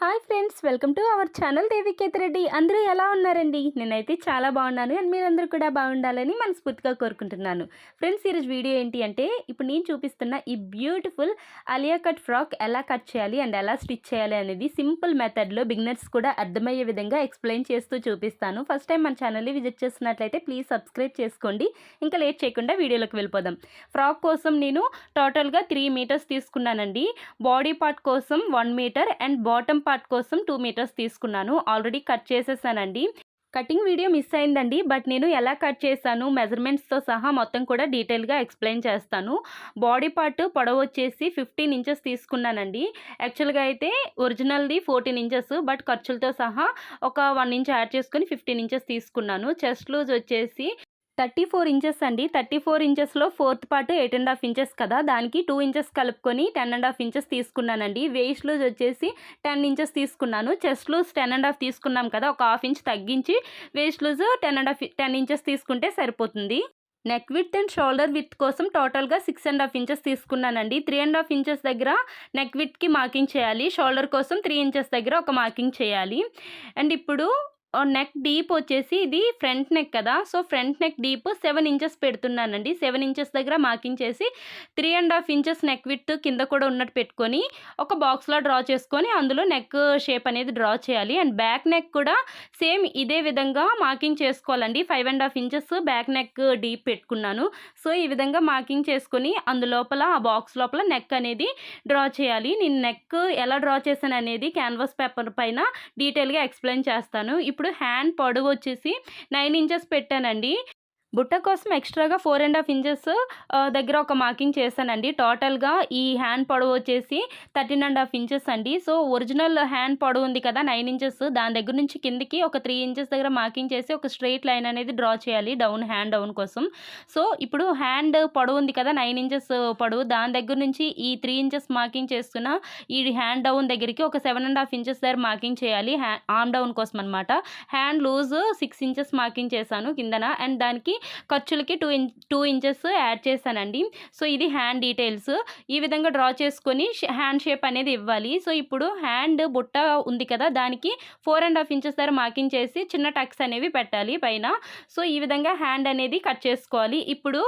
Hi friends, welcome to our channel Devikethareddy. అందరూ ఎలా ఉన్నారండి? నేనైతే చాలా బాగున్నాను అండ్ మీరందరూ కూడా బాగుండాలని మనస్ఫూర్తిగా కోరుకుంటున్నాను. ఫ్రెండ్స్, ఈరోజు వీడియో ఏంటి అంటే ఇప్పుడు నేను చూపిస్తున్న ఈ బ్యూటిఫుల్ అలియా కట్ ఫ్రాక్ ఎలా కట్ చేయాలి అండ్ ఎలా స్టిచ్ చేయాలి అనేది సింపుల్ మెథడ్లో బిగినర్స్ కూడా అర్థమయ్యే విధంగా ఎక్స్ప్లెయిన్ చేస్తూ చూపిస్తాను. ఫస్ట్ టైం మన ఛానల్ని విజిట్ చేస్తున్నట్లయితే ప్లీజ్ సబ్స్క్రైబ్ చేసుకోండి. ఇంకా లేట్ చేయకుండా వీడియోలోకి వెళ్ళిపోదాం. ఫ్రాక్ కోసం నేను టోటల్గా 3 మీటర్స్ తీసుకున్నానండి. బాడీ పార్ట్ కోసం 1 మీటర్ అండ్ బాటమ్ పార్ట్ కోసం 2 మీటర్స్ తీసుకున్నాను. ఆల్రెడీ కట్ చేసేసానండి. కటింగ్ వీడియో మిస్ అయిందండి, బట్ నేను ఎలా కట్ చేశాను మెజర్మెంట్స్తో సహా మొత్తం కూడా డీటెయిల్గా ఎక్స్ప్లెయిన్ చేస్తాను. బాడీ పార్ట్ పొడవు వచ్చేసి 15 ఇంచెస్ తీసుకున్నానండి. యాక్చువల్గా అయితే ఒరిజినల్ది 14 ఇంచెస్, బట్ ఖర్చులతో సహా ఒక 1 ఇంచ్ యాడ్ చేసుకొని 15 ఇంచెస్ తీసుకున్నాను. చెస్ట్ లూజ్ వచ్చేసి 34 ఇంచెస్ అండి. 34 ఇంచెస్లో ఫోర్త్ పార్ట్ 8.5 ఇంచెస్ కదా, దానికి 2 ఇంచెస్ కలుపుకొని 10.5 ఇంచెస్ తీసుకున్నానండి. వేస్ట్ లూజ్ వచ్చేసి 10 ఇంచెస్ తీసుకున్నాను. చెస్ట్ లూజ్ 10.5 తీసుకున్నాం కదా, ఒక హాఫ్ ఇంచ్ తగ్గించి వేస్ట్ లూజ్ 10 ఇంచెస్ తీసుకుంటే సరిపోతుంది. Neck width and shoulder width కోసం టోటల్గా 6.5 ఇంచెస్ తీసుకున్నానండి. 3.5 ఇంచెస్ దగ్గర నెక్ విడ్త్కి మార్కింగ్ చేయాలి. షోల్డర్ కోసం 3 ఇంచెస్ దగ్గర ఒక మార్కింగ్ చేయాలి. అండ్ ఇప్పుడు నెక్ డీప్ వచ్చేసి ఇది ఫ్రంట్ నెక్ కదా, so front neck deep 7 inches పెడుతున్నానండి. 7 ఇంచెస్ దగ్గర మార్కింగ్ చేసి 3.5 ఇంచెస్ నెక్ విడ్త్ కింద కూడా ఉన్నట్టు పెట్టుకొని ఒక బాక్స్లో డ్రా చేసుకొని అందులో నెక్ షేప్ అనేది డ్రా చేయాలి. అండ్ బ్యాక్ నెక్ కూడా సేమ్ ఇదే విధంగా మార్కింగ్ చేసుకోవాలండి. 5.5 ఇంచెస్ బ్యాక్ నెక్ డీప్ పెట్టుకున్నాను. సో ఈ విధంగా మార్కింగ్ చేసుకొని అందులోపల ఆ బాక్స్ లోపల నెక్ అనేది డ్రా చేయాలి. నేను నెక్ ఎలా డ్రా చేశాను అనేది క్యాన్వాస్ పేపర్ పైన డీటెయిల్గా ఎక్స్ప్లెయిన్ చేస్తాను. ఇప్పుడు హ్యాండ్ పొడవు వచ్చేసి 9 ఇంచెస్ పెట్టానండి. బుట్ట కోసం ఎక్స్ట్రాగా 4.5 ఇంచెస్ దగ్గర ఒక మార్కింగ్ చేశానండి. టోటల్గా ఈ హ్యాండ్ పొడవు వచ్చేసి 13.5 ఇంచెస్ అండి. సో ఒరిజినల్ హ్యాండ్ పొడవు ఉంది కదా 9 ఇంచెస్, దాని దగ్గర నుంచి కిందికి ఒక 3 ఇంచెస్ దగ్గర మార్కింగ్ చేసి ఒక స్ట్రెయిట్ లైన్ అనేది డ్రా చేయాలి హ్యాండ్ డౌన్ కోసం. సో ఇప్పుడు హ్యాండ్ పొడవు ఉంది కదా 9 ఇంచెస్ పొడవు, దాని దగ్గర నుంచి ఈ 3 ఇంచెస్ మార్కింగ్ చేస్తున్న ఈ హ్యాండ్ డౌన్ దగ్గరికి ఒక 7.5 ఇంచెస్ దగ్గర మార్కింగ్ చేయాలి ఆర్మ్ డౌన్ కోసం అనమాట. హ్యాండ్ లూజ్ 6 ఇంచెస్ మార్కింగ్ చేశాను కిందన. అండ్ దానికి ఖర్చులకి 2 ఇంచెస్ యాడ్ చేశానండి. సో ఇది హ్యాండ్ డీటెయిల్స్. ఈ విధంగా డ్రా చేసుకొని హ్యాండ్ షేప్ అనేది ఇవ్వాలి. సో ఇప్పుడు హ్యాండ్ బుట్ట ఉంది కదా, దానికి 4.5 ఇంచెస్ దగ్గర మార్కింగ్ చేసి చిన్న టక్స్ అనేవి పెట్టాలి పైన. సో ఈ విధంగా హ్యాండ్ అనేది కట్ చేసుకోవాలి. ఇప్పుడు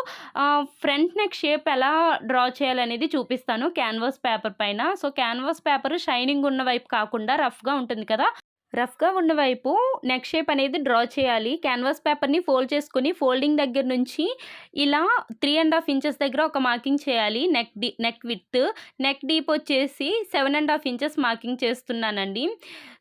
ఫ్రంట్ నెక్ షేప్ ఎలా డ్రా చేయాలనేది చూపిస్తాను క్యాన్వాస్ పేపర్ పైన. సో క్యాన్వాస్ పేపర్ షైనింగ్ ఉన్న వైపు కాకుండా రఫ్గా ఉంటుంది కదా, రఫ్గా ఉన్న వైపు నెక్ షేప్ అనేది డ్రా చేయాలి. క్యాన్వాస్ పేపర్ని ఫోల్డ్ చేసుకుని ఫోల్డింగ్ దగ్గర నుంచి ఇలా 3.5 ఇంచెస్ దగ్గర ఒక మార్కింగ్ చేయాలి. Neck width. నెక్ డీప్ వచ్చేసి 7.5 ఇంచెస్ మార్కింగ్ చేస్తున్నానండి.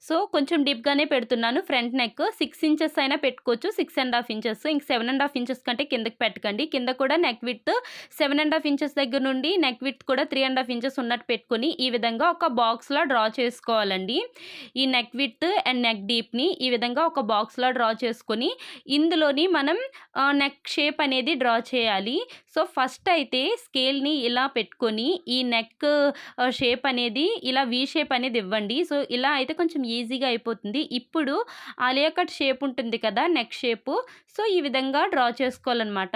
సో కొంచెం డీప్గానే పెడుతున్నాను. ఫ్రంట్ నెక్ 6 ఇంచెస్ అయినా పెట్టుకోవచ్చు, 6.5 ఇంచెస్. ఇంక 7.5 ఇంచెస్ కంటే కిందకి పెట్టకండి. కింద కూడా నెక్ విడ్త్ 7.5 ఇంచెస్ దగ్గర నుండి నెక్ విడ్త్ కూడా 3.5 ఇంచెస్ ఉన్నట్టు పెట్టుకొని ఈ విధంగా ఒక బాక్స్లో డ్రా చేసుకోవాలండి. ఈ నెక్ విడ్త్ అండ్ నెక్ డీప్ని ఈ విధంగా ఒక బాక్స్లో డ్రా చేసుకొని ఇందులోని మనం నెక్ షేప్ అనేది డ్రా చేయాలి. సో ఫస్ట్ అయితే స్కేల్ని ఇలా పెట్టుకొని ఈ నెక్ షేప్ అనేది ఇలా వీ షేప్ అనేది ఇవ్వండి. సో ఇలా అయితే కొంచెం ఈజీగా అయిపోతుంది. ఇప్పుడు ఆలియా కట్ షేప్ ఉంటుంది కదా నెక్ షేపు, సో ఈ విధంగా డ్రా చేసుకోవాలన్నమాట.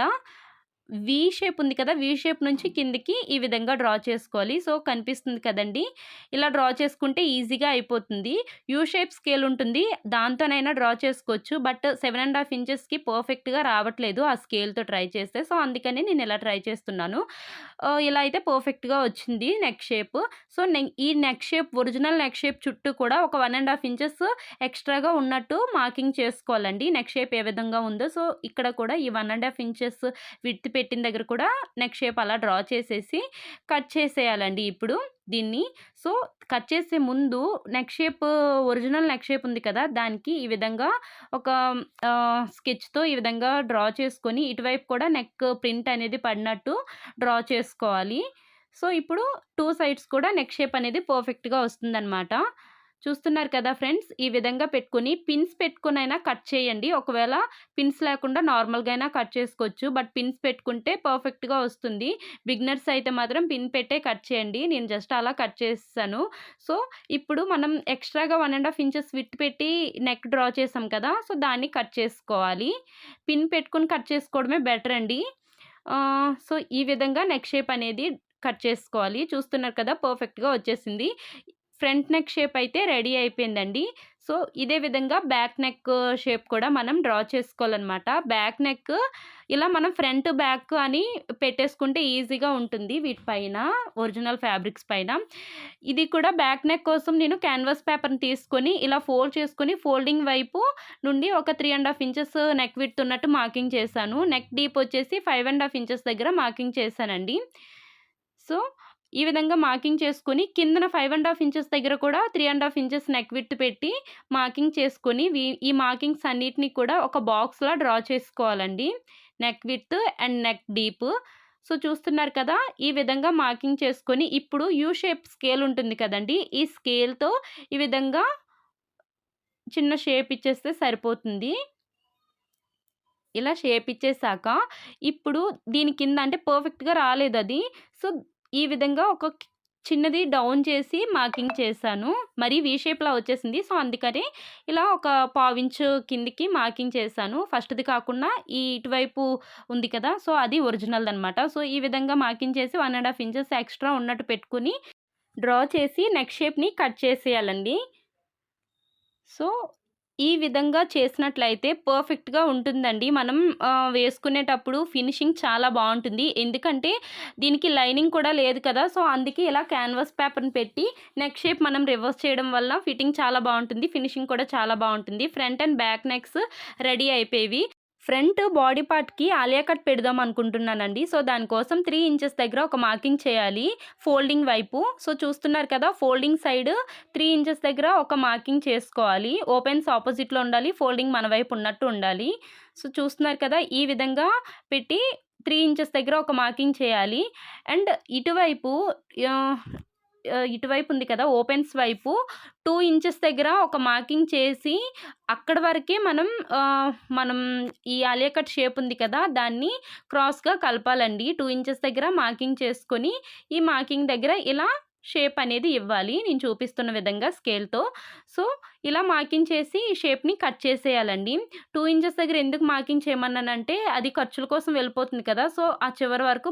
వీ షేప్ ఉంది కదా, వీ షేప్ నుంచి కిందికి ఈ విధంగా డ్రా చేసుకోవాలి. సో కనిపిస్తుంది కదండి, ఇలా డ్రా చేసుకుంటే ఈజీగా అయిపోతుంది. యూ షేప్ స్కేల్ ఉంటుంది, దాంతోనైనా డ్రా చేసుకోవచ్చు, బట్ 7.5 ఇంచెస్కి పర్ఫెక్ట్గా రావట్లేదు ఆ స్కేల్తో ట్రై చేస్తే. సో అందుకని నేను ఇలా ట్రై చేస్తున్నాను. ఇలా అయితే పర్ఫెక్ట్గా వచ్చింది నెక్ షేప్. సో ఈ neck shape original neck shape చుట్టూ కూడా ఒక 1.5 ఇంచెస్ ఎక్స్ట్రాగా ఉన్నట్టు మార్కింగ్ చేసుకోవాలండి. నెక్ షేప్ ఏ విధంగా ఉందో సో ఇక్కడ కూడా ఈ 1.5 ఇంచెస్ విడ్త్ పెట్టిన దగ్గర కూడా నెక్ షేప్ అలా డ్రా చేసేసి కట్ చేసేయాలండి ఇప్పుడు దీన్ని. సో కట్ చేసే ముందు neck shape original neck shape ఉంది కదా, దానికి ఈ విధంగా ఒక స్కెచ్తో ఈ విధంగా డ్రా చేసుకొని ఇటువైపు కూడా నెక్ ప్రింట్ అనేది పడినట్టు డ్రా చేసుకోవాలి. సో ఇప్పుడు 2 సైడ్స్ కూడా నెక్ షేప్ అనేది పర్ఫెక్ట్గా వస్తుందన్నమాట. చూస్తున్నారు కదా ఫ్రెండ్స్, ఈ విధంగా పెట్టుకొని పిన్స్ పెట్టుకునైనా కట్ చేయండి. ఒకవేళ పిన్స్ లేకుండా నార్మల్గా అయినా కట్ చేసుకోవచ్చు, బట్ పిన్స్ పెట్టుకుంటే పర్ఫెక్ట్గా వస్తుంది. బిగినర్స్ అయితే మాత్రం పిన్ పెట్టే కట్ చేయండి. నేను జస్ట్ అలా కట్ చేస్తాను. సో ఇప్పుడు మనం ఎక్స్ట్రాగా 1.5 ఇంచెస్ విడ్త్ పెట్టి నెక్ డ్రా చేసాం కదా, సో దాన్ని కట్ చేసుకోవాలి. పిన్ పెట్టుకుని కట్ చేసుకోవడమే బెటర్ అండి. సో ఈ విధంగా నెక్ షేప్ అనేది కట్ చేసుకోవాలి. చూస్తున్నారు కదా, పర్ఫెక్ట్గా వచ్చేసింది. ఫ్రంట్ నెక్ షేప్ అయితే రెడీ అయిపోయిందండి. సో, ఇదే విధంగా బ్యాక్ నెక్ షేప్ కూడా మనం డ్రా చేసుకోవాలనమాట. బ్యాక్ నెక్ ఇలా మనం ఫ్రంట్, బ్యాక్ అని పెట్టేసుకుంటే ఈజీగా ఉంటుంది వీటిపైన, ఒరిజినల్ ఫ్యాబ్రిక్స్ పైన. ఇది కూడా బ్యాక్ నెక్ కోసం నేను క్యాన్వాస్ పేపర్‌ని తీసుకొని ఇలా ఫోల్డ్ చేసుకొని, ఫోల్డింగ్ వైపు నుండి ఒక 3½ ఇంచెస్ నెక్ విడ్త్ ఉన్నట్టు మార్కింగ్ చేశాను. నెక్ డీప్ వచ్చేసి 5½ ఇంచెస్ దగ్గర మార్కింగ్ చేశానండి. సో, ఈ విధంగా మార్కింగ్ చేసుకొని కిందన 5½ ఇంచెస్ దగ్గర కూడా 3½ ఇంచెస్ నెక్ విడ్త్ పెట్టి మార్కింగ్ చేసుకొని ఈ మార్కింగ్స్ అన్నిటిని కూడా ఒక బాక్స్‌లా డ్రా చేసుకోవాలండి. Neck width and neck deep. So, చూస్తున్నారు కదా! ఈ విధంగా మార్కింగ్ చేసుకొని ఇప్పుడు యూ షేప్ స్కేల్ ఉంటుంది కదండీ! ఈ స్కేల్‌తో ఈ విధంగా చిన్న షేప్ ఇచ్చేస్తే సరిపోతుంది. ఇలా షేప్ ఇచ్చేసాక ఇప్పుడు దీని కింద అంటే పర్ఫెక్ట్‌గా రాలేదది. సో, ఈ విధంగా ఒక చిన్నది డౌన్ చేసి మార్కింగ్ చేశాను. మరీ వి షేప్‌లా వచ్చేసింది. సో, అందుకని ఇలా ఒక పావించు కిందికి మార్కింగ్ చేశాను. ఫస్ట్‌ది కాకుండా ఈ ఇటువైపు ఉంది కదా! సో, అది ఒరిజినల్‌దనమాట. సో, ఈ విధంగా మార్కింగ్ చేసి 1½ ఇంచెస్ ఎక్స్‌ట్రా ఉన్నట్టు పెట్టుకొని డ్రా చేసి నెక్ షేప్‌ని కట్ చేసేయాలండి. సో, ఈ విధంగా చేసినట్లయితే పర్ఫెక్ట్‌గా ఉంటుందండి. మనం వేసుకునేటప్పుడు ఫినిషింగ్ చాలా బావుంటుంది. ఎందుకంటే దీనికి లైనింగ్ కూడా లేదు కదా! సో, అందుకే ఇలా క్యాన్వాస్ పేపర్‌ని పెట్టి నెక్ షేప్ మనం రివర్స్ చేయడం వల్ల ఫిట్టింగ్ చాలా బావుంటుంది. ఫినిషింగ్ కూడా చాలా బావుంటుంది. Front and back necks ready అయిపోయేవి. ఫ్రంట్ బాడీ పార్ట్‌కి ఆలియా కట్ పెడదాం అనుకుంటున్నానండి. సో, దానికోసం 3 ఇంచెస్ దగ్గర ఒక మార్కింగ్ చేయాలి ఫోల్డింగ్ వైపు. సో, చూస్తున్నారు కదా! ఫోల్డింగ్ సైడ్ 3 ఇంచెస్ దగ్గర ఒక మార్కింగ్ చేసుకోవాలి. ఓపెన్స్ ఆపోజిట్‌లో ఉండాలి. ఫోల్డింగ్ మన వైపు ఉన్నట్టు ఉండాలి. సో, చూస్తున్నారు కదా! ఈ విధంగా పెట్టి 3 ఇంచెస్ దగ్గర ఒక మార్కింగ్ చేయాలి. అండ్ ఇటువైపు ఇటువైపు ఉంది కదా! ఓపెన్స్ వైపు 2 ఇంచెస్ దగ్గర ఒక మార్కింగ్ చేసి అక్కడి వరకే మనం ఈ ఆలియా కట్ షేప్ ఉంది కదా! దాన్ని క్రాస్‌గా కలపాలండి. 2 ఇంచెస్ దగ్గర మార్కింగ్ చేసుకొని ఈ మార్కింగ్ దగ్గర ఇలా షేప్ అనేది ఇవ్వాలి. నేను చూపిస్తున్న విధంగా స్కేల్‌తో. సో, ఇలా మార్కింగ్ చేసి ఈ షేప్‌ని కట్ చేసేయాలండి. 2 ఇంచెస్ దగ్గర ఎందుకు మార్కింగ్ చేయమన్నానంటే అది ఖర్చుల కోసం వెళ్ళిపోతుంది కదా! సో, ఆ చివరి వరకు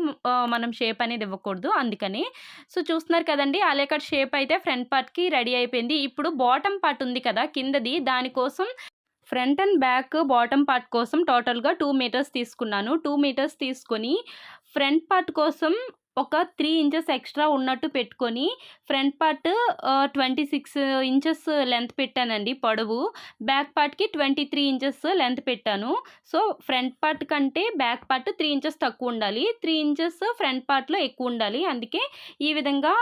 మనం షేప్ అనేది ఇవ్వకూడదు అందుకని. సో, చూస్తున్నారు కదండీ! ఆలియా కట్ షేప్ అయితే ఫ్రంట్ పార్ట్‌కి రెడీ అయిపోయింది. ఇప్పుడు బాటమ్ పార్ట్ ఉంది కదా! కిందది దానికోసం front and back bottom part కోసం టోటల్‌గా 2 మీటర్స్ తీసుకున్నాను. 2 మీటర్స్ తీసుకొని ఫ్రంట్ పార్ట్ కోసం ఒక 3 ఇంచెస్ ఎక్స్‌ట్రా ఉన్నట్టు పెట్టుకొని ఫ్రంట్ పార్ట్ 26 ఇంచెస్ లెంత్ పెట్టానండి పొడవు. బ్యాక్ పార్ట్‌కి 23 ఇంచెస్ లెంత్ పెట్టాను. సో, ఫ్రంట్ పార్ట్ కంటే బ్యాక్ పార్ట్ 3 ఇంచెస్ తక్కువ ఉండాలి. 3 ఇంచెస్ ఫ్రంట్ పార్ట్‌లో ఎక్కువ ఉండాలి. అందుకే ఈ విధంగా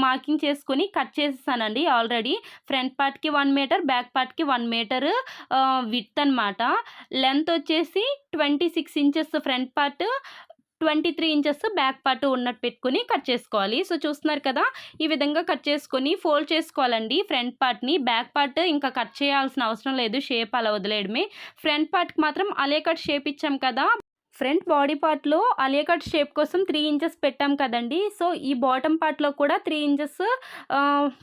మార్కింగ్ చేసుకొని కట్ చేసేసానండి ఆల్రెడీ. ఫ్రంట్ పార్ట్‌కి 1 మీటర్, బ్యాక్ పార్ట్‌కి 1 మీటర్ విడ్త్ అనమాట. లెంత్ వచ్చేసి 26 inches front part, 23 inches back part ఉన్నట్టు పెట్టుకొని కట్ చేసుకోవాలి. సో, చూస్తున్నారు కదా! ఈ విధంగా కట్ చేసుకొని ఫోల్డ్ చేసుకోవాలండి ఫ్రంట్ పార్ట్‌ని. బ్యాక్ పార్ట్ ఇంకా కట్ చేయాల్సిన అవసరం లేదు. షేప్ అలా వదిలేయడమే. ఫ్రంట్ పార్ట్‌కి మాత్రం ఆలియా కట్ షేప్ ఇచ్చాం కదా! ఫ్రంట్ బాడీ పార్ట్‌లో ఆలియా కట్ షేప్ కోసం 3 ఇంచెస్ పెట్టాం కదండీ! సో, ఈ బాటమ్ పార్ట్‌లో కూడా 3 ఇంచెస్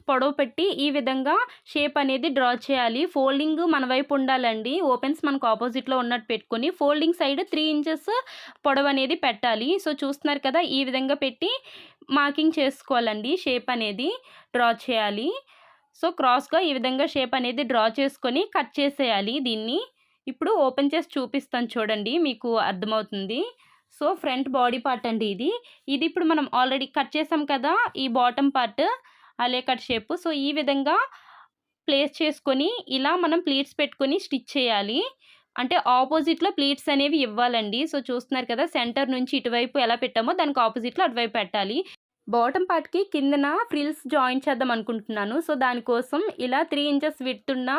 పొడవు పెట్టి ఈ విధంగా షేప్ అనేది డ్రా చేయాలి. ఫోల్డింగ్ మన వైపు ఉండాలండి. ఓపెన్స్ మనకు ఆపోజిట్‌లో ఉన్నట్టు పెట్టుకొని ఫోల్డింగ్ సైడ్ 3 ఇంచెస్ పొడవు అనేది పెట్టాలి. సో, చూస్తున్నారు కదా! ఈ విధంగా పెట్టి మార్కింగ్ చేసుకోవాలండి. షేప్ అనేది డ్రా చేయాలి. సో, క్రాస్‌గా ఈ విధంగా షేప్ అనేది డ్రా చేసుకొని కట్ చేసేయాలి దీన్ని. ఇప్పుడు ఓపెన్ చేసి చూపిస్తాను చూడండి. మీకు అర్థమవుతుంది. సో, ఫ్రంట్ బాడీ పార్ట్ అండి ఇది. ఇది ఇప్పుడు మనం ఆల్రెడీ కట్ చేసాం కదా! ఈ bottom part Alia cut shape. So, ఈ విధంగా ప్లేస్ చేసుకొని ఇలా మనం ప్లీట్స్ పెట్టుకొని స్టిచ్ చేయాలి. అంటే ఆపోజిట్‌లో ప్లీట్స్ అనేవి ఇవ్వాలండి. సో, చూస్తున్నారు కదా! సెంటర్ నుంచి ఇటువైపు ఎలా పెట్టామో దానికి ఆపోజిట్‌లో అటువైపు పెట్టాలి. బాటమ్ పార్ట్‌కి కిందన ఫ్రిల్స్ జాయిన్ చేద్దాం అనుకుంటున్నాను. సో, దానికోసం ఇలా 3 ఇంచెస్ విడ్త్ ఉన్న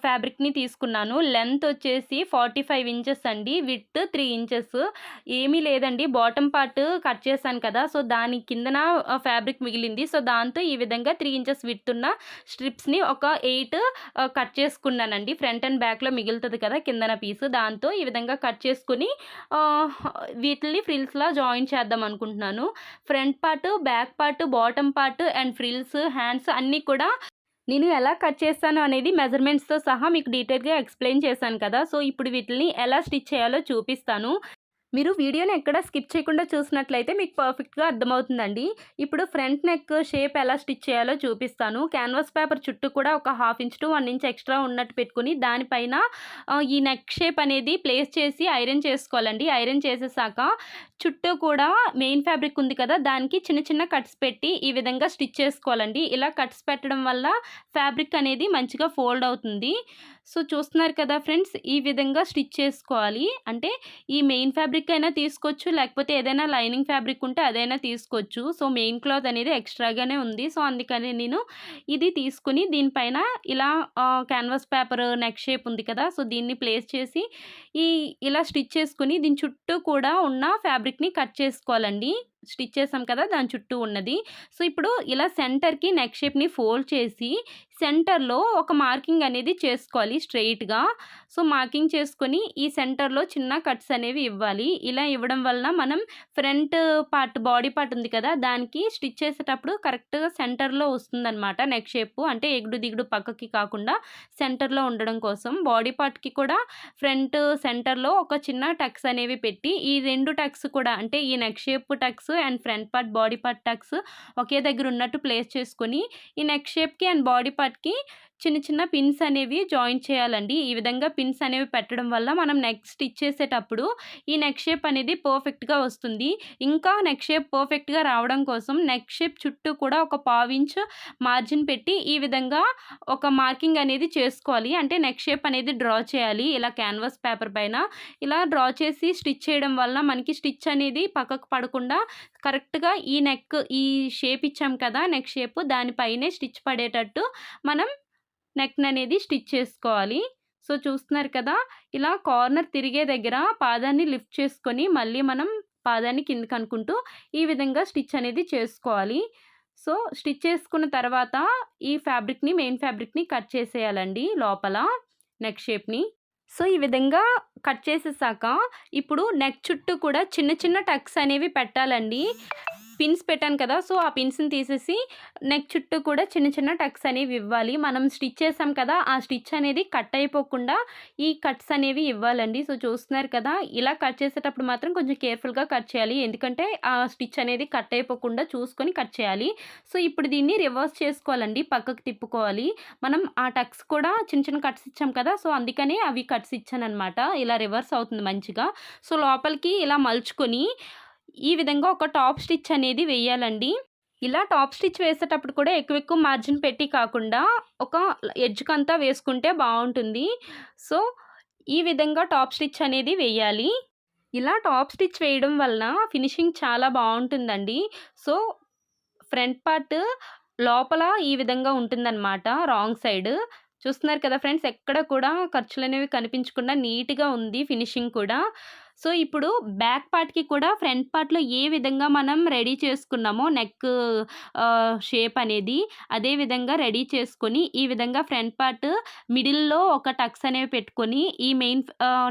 ఫ్యాబ్రిక్‌ని తీసుకున్నాను. లెంత్ వచ్చేసి 45 ఇంచెస్ అండి. Width 3 inches. ఏమీ లేదండి. బాటమ్ పార్ట్ కట్ చేశాను కదా! సో, దాని కిందన ఫ్యాబ్రిక్ మిగిలింది. సో, దాంతో ఈ విధంగా 3 ఇంచెస్ విడ్త్ ఉన్న స్ట్రిప్స్‌ని ఒక 8 కట్ చేసుకున్నానండి. ఫ్రంట్ అండ్ బ్యాక్‌లో మిగులుతది కదా! కిందన పీస్. దాంతో ఈ విధంగా కట్ చేసుకొని వీటిల్ని ఫ్రిల్స్‌లా జాయిన్ చేద్దాం అనుకుంటున్నాను. Front part, back part, bottom part and frills, hands అన్నీ కూడా నేను ఎలా కట్ చేస్తాను అనేది మెజర్‌మెంట్స్‌తో సహా మీకు డీటెయిల్‌గా ఎక్స్‌ప్లెయిన్ చేశాను కదా! సో, ఇప్పుడు వీటిల్ని ఎలా స్టిచ్ చేయాలో చూపిస్తాను. మీరు వీడియోని ఎక్కడ స్కిప్ చేయకుండా చూసినట్లయితే మీకు పర్ఫెక్ట్‌గా అర్థమవుతుందండి. ఇప్పుడు ఫ్రంట్ నెక్ షేప్ ఎలా స్టిచ్ చేయాలో చూపిస్తాను. క్యాన్వాస్ పేపర్ చుట్టూ కూడా ఒక 1/2 ఇంచ్ టు 1 ఇంచ్ ఎక్స్ట్రా ఉన్నట్టు పెట్టుకొని దానిపైన ఈ నెక్ షేప్ అనేది ప్లేస్ చేసి ఐరన్ చేసుకోవాలండి. ఐరన్ చేసేసాక చుట్టూ కూడా మెయిన్ ఫ్యాబ్రిక్ ఉంది కదా! దానికి చిన్న చిన్న కట్స్ పెట్టి ఈ విధంగా స్టిచ్ చేసుకోవాలండి. ఇలా కట్స్ పెట్టడం వల్ల ఫ్యాబ్రిక్ అనేది మంచిగా ఫోల్డ్ అవుతుంది. సో, చూస్తున్నారు కదా ఫ్రెండ్స్, ఈ విధంగా స్టిచ్ చేసుకోవాలి. అంటే ఈ మెయిన్ ఫ్యాబ్రిక్ అయినా తీసుకోవచ్చు, లేకపోతే ఏదైనా లైనింగ్ ఫ్యాబ్రిక్ ఉంటే అదైనా తీసుకోవచ్చు. సో, మెయిన్ క్లాత్ అనేది ఎక్స్ట్రాగానే ఉంది. సో, అందుకని నేను ఇది తీసుకొని దీనిపైన ఇలా క్యాన్వాస్ పేపర్ నెక్ షేప్ ఉంది కదా! సో, దీన్ని ప్లేస్ చేసి ఈ ఇలా స్టిచ్ చేసుకొని దీని చుట్టూ కూడా ఉన్న ఫ్యాబ్రిక్‌ని కట్ చేసుకోవాలండి. స్టిచ్ చేసాం కదా! దాని చుట్టూ ఉన్నది. సో, ఇప్పుడు ఇలా సెంటర్‌కి నెక్ షేప్‌ని ఫోల్డ్ చేసి సెంటర్‌లో ఒక మార్కింగ్ అనేది చేసుకోవాలి స్ట్రెయిట్‌గా. సో, మార్కింగ్ చేసుకొని ఈ సెంటర్‌లో చిన్న కట్స్ అనేవి ఇవ్వాలి. ఇలా ఇవ్వడం వలన మనం ఫ్రంట్ పార్ట్ బాడీ పార్ట్ ఉంది కదా! దానికి స్టిచ్ చేసేటప్పుడు కరెక్ట్‌గా సెంటర్‌లో వస్తుందనమాట నెక్ షేపు. అంటే ఎగుడు దిగుడు పక్కకి కాకుండా సెంటర్‌లో ఉండడం కోసం. బాడీ పార్ట్‌కి కూడా ఫ్రంట్ సెంటర్‌లో ఒక చిన్న టక్స్ అనేవి పెట్టి ఈ 2 టక్స్ కూడా అంటే ఈ neck shape tucks and front part body part tucks ఒకే దగ్గర ఉన్నట్టు ప్లేస్ చేసుకొని ఈ నెక్ షేప్‌కి అండ్ బాడీ పార్ట్‌కి చిన్న చిన్న పిన్స్ అనేవి జాయిన్ చేయాలండి. ఈ విధంగా పిన్స్ అనేవి పెట్టడం వల్ల మనం నెక్ స్టిచ్ చేసేటప్పుడు ఈ నెక్ షేప్ అనేది పర్ఫెక్ట్‌గా వస్తుంది. ఇంకా నెక్ షేప్ పర్ఫెక్ట్‌గా రావడం కోసం నెక్ షేప్ చుట్టూ కూడా ఒక పావించ్ మార్జిన్ పెట్టి ఈ విధంగా ఒక మార్కింగ్ అనేది చేసుకోవాలి. అంటే నెక్ షేప్ అనేది డ్రా చేయాలి. ఇలా క్యాన్వాస్ పేపర్ పైన ఇలా డ్రా చేసి స్టిచ్ చేయడం వల్ల మనకి స్టిచ్ అనేది పక్కకు పడకుండా కరెక్ట్‌గా ఈ షేప్ ఇచ్చాం కదా! నెక్ షేప్ దానిపైనే స్టిచ్ పడేటట్టు మనం నెక్‌ననేది స్టిచ్ చేసుకోవాలి. సో, చూస్తున్నారు కదా! ఇలా కార్నర్ తిరిగే దగ్గర పాదాన్ని లిఫ్ట్ చేసుకొని మళ్ళీ మనం పాదాన్ని కిందకనుకుంటూ ఈ విధంగా స్టిచ్ అనేది చేసుకోవాలి. సో, స్టిచ్ చేసుకున్న తర్వాత ఈ మెయిన్ ఫ్యాబ్రిక్‌ని కట్ చేసేయాలండి లోపల నెక్ షేప్‌ని. సో, ఈ విధంగా కట్ చేసేసాక ఇప్పుడు నెక్ చుట్టూ కూడా చిన్న చిన్న టక్స్ అనేవి పెట్టాలండి. పిన్స్ పెట్టాను కదా! సో, ఆ పిన్స్‌ని తీసేసి నెక్ చుట్టూ కూడా చిన్న చిన్న టక్స్ అనేవి ఇవ్వాలి. మనం స్టిచ్ చేసాం కదా! ఆ స్టిచ్ అనేది కట్ అయిపోకుండా ఈ కట్స్ అనేవి ఇవ్వాలండి. సో, చూస్తున్నారు కదా! ఇలా కట్ చేసేటప్పుడు మాత్రం కొంచెం కేర్‌ఫుల్‌గా కట్ చేయాలి. ఎందుకంటే ఆ స్టిచ్ అనేది కట్ అయిపోకుండా చూసుకొని కట్ చేయాలి. సో, ఇప్పుడు దీన్ని రివర్స్ చేసుకోవాలండి. పక్కకు తిప్పుకోవాలి. మనం ఆ టక్స్ కూడా చిన్న చిన్న కట్స్ ఇచ్చాం కదా! సో, అందుకనే అవి కట్స్ ఇచ్చాననమాట. ఇలా రివర్స్ అవుతుంది మంచిగా. సో, లోపలికి ఇలా మలుచుకొని ఈ విధంగా ఒక టాప్ స్టిచ్ అనేది వేయాలండి. ఇలా టాప్ స్టిచ్ వేసేటప్పుడు కూడా ఎక్కువ మార్జిన్ పెట్టి కాకుండా ఒక ఎడ్జ్‌కంతా వేసుకుంటే బావుంటుంది. సో, ఈ విధంగా టాప్ స్టిచ్ అనేది వేయాలి. ఇలా టాప్ స్టిచ్ వేయడం వలన ఫినిషింగ్ చాలా బావుంటుందండి. సో, ఫ్రంట్ పార్ట్ లోపల ఈ విధంగా ఉంటుందనమాట రాంగ్ సైడ్. చూస్తున్నారు కదా ఫ్రెండ్స్, ఎక్కడ కూడా ఖర్చులనేవి కనిపించకుండా నీట్‌గా ఉంది ఫినిషింగ్ కూడా. సో, ఇప్పుడు బ్యాక్ పార్ట్‌కి కూడా ఫ్రంట్ పార్ట్‌లో ఏ విధంగా మనం రెడీ చేసుకున్నామో నెక్ షేప్ అనేది అదే విధంగా రెడీ చేసుకొని ఈ విధంగా ఫ్రంట్ పార్ట్ మిడిల్‌లో ఒక టక్స్ అనేవి పెట్టుకొని ఈ మెయిన్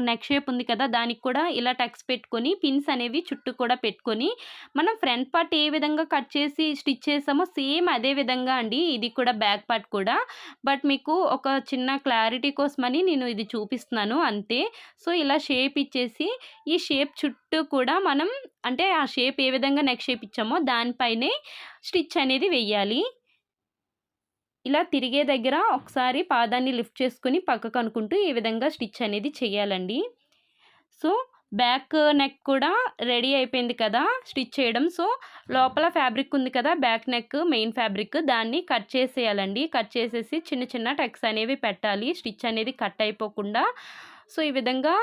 నెక్ షేప్ ఉంది కదా! దానికి కూడా ఇలా టక్స్ పెట్టుకొని పిన్స్ అనేవి చుట్టూ కూడా పెట్టుకొని మనం ఫ్రంట్ పార్ట్ ఏ విధంగా కట్ చేసి స్టిచ్ చేసామో సేమ్ అదే విధంగా అండి ఇది కూడా బ్యాక్ పార్ట్ కూడా. బట్ మీకు ఒక చిన్న క్లారిటీ కోసమని నేను ఇది చూపిస్తున్నాను అంతే. సో, ఇలా షేప్ ఇచ్చేసి ఈ షేప్ చుట్టూ కూడా మనం అంటే ఆ షేప్ ఏ విధంగా నెక్ షేప్ ఇచ్చామో దానిపైనే స్టిచ్ అనేది వెయ్యాలి. ఇలా తిరిగే దగ్గర ఒకసారి పాదాన్ని లిఫ్ట్ చేసుకొని పక్కకు అనుకుంటూ ఈ విధంగా స్టిచ్ అనేది చేయాలండి. సో, బ్యాక్ నెక్ కూడా రెడీ అయిపోయింది కదా స్టిచ్ చేయడం. సో, లోపల ఫ్యాబ్రిక్ ఉంది కదా బ్యాక్ నెక్ మెయిన్ ఫ్యాబ్రిక్ దాన్ని కట్ చేసేయాలండి. కట్ చేసేసి చిన్న చిన్న టక్స్ అనేవి పెట్టాలి. స్టిచ్ అనేది కట్ అయిపోకుండా. సో, ఈ విధంగా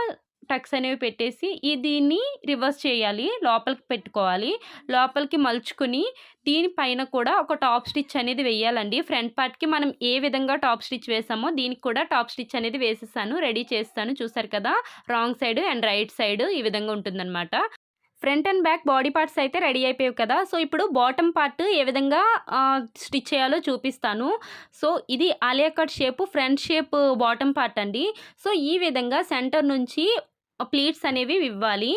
టక్స్ అనేవి పెట్టేసి దీన్ని రివర్స్ చేయాలి. లోపలికి పెట్టుకోవాలి. లోపలికి మలుచుకొని దీనిపైన కూడా ఒక టాప్ స్టిచ్ అనేది వెయ్యాలండి. ఫ్రంట్ పార్ట్‌కి మనం ఏ విధంగా టాప్ స్టిచ్ వేసామో దీనికి కూడా టాప్ స్టిచ్ అనేది వేసేసాను. రెడీ చేస్తాను. చూసారు కదా! Wrong side and right side ఈ విధంగా ఉంటుందనమాట. Front and back body parts అయితే రెడీ అయిపోయాయి కదా! సో, ఇప్పుడు బాటమ్ పార్ట్ ఏ విధంగా స్టిచ్ చేయాలో చూపిస్తాను. సో, ఇది Alia cut shape front shape bottom part అండి. సో, ఈ విధంగా సెంటర్ నుంచి ప్లీట్స్ అనేవి ఇవ్వాలి.